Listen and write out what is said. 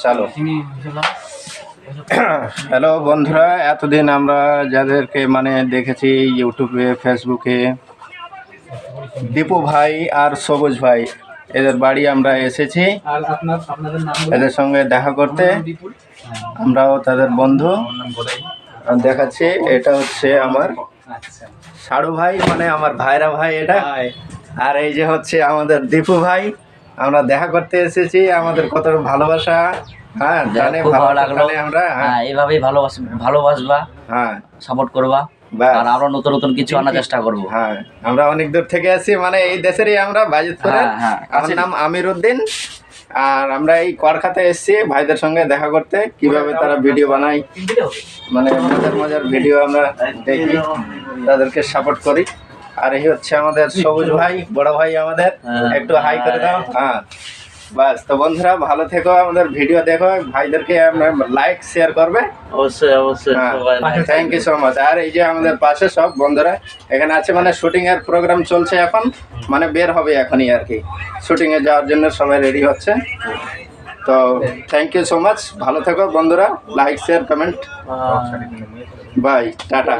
চলো। হ্যালো বন্ধুরা, এতদিন আমরা যাদেরকে মানে দেখেছি ইউটিউবে, ফেসবুকে, দীপু ভাই আর সবুজ ভাই, এদের বাড়ি আমরা এসেছি এদের সঙ্গে দেখা করতে। আমরাও তাদের বন্ধু। দেখাচ্ছি, এটা হচ্ছে আমার সাড়ু ভাই, মানে আমার ভাইরা ভাই এটা। আর এই যে হচ্ছে আমাদের দীপু ভাই। আমরা দেখা করতে এসেছি, আমাদের কত ভালোবাসা। হ্যাঁ, জানে ভালো লাগলো। আমরা এইভাবেই ভালোবাসবা, হ্যাঁ, সাপোর্ট করবা, আর আমরা নতুন নতুন কিছু আনার চেষ্টা করবো। হ্যাঁ, আমরা অনেক দূর থেকে আসি, মানে এই দেশেরই আমরা, বাজিতপুরের। আমার নাম আমির উদ্দিন। আর আমরা এই কলকাতায় এসেছি ভাইদের সঙ্গে দেখা করতে, কিভাবে তারা ভিডিও বানায়, মানে মজার মজার ভিডিও আমরা দেখি, তাদেরকে সাপোর্ট করি। আর এই হচ্ছে আমাদের সবুজ ভাই, বড় ভাই আমাদের। একটু হাই করে দাও। হ্যাঁ, বাস। তো বন্ধুরা, ভালো থেকো, আমাদের ভিডিও দেখো, ভাইদেরকে লাইক শেয়ার করবে অবশ্যই অবশ্যই। Thank you so much. আর এই যে আমাদের পাশে সব বন্ধুরা এখানে আছে, মানে শুটিং এর প্রোগ্রাম চলছে এখন, মানে বের হবে এখনই আর কি, শুটিং এ যাওয়ার জন্য সবাই রেডি হচ্ছে। তো থ্যাংক ইউ সো মাচ, ভালো থেকো বন্ধুরা, like share comment, bye, tata.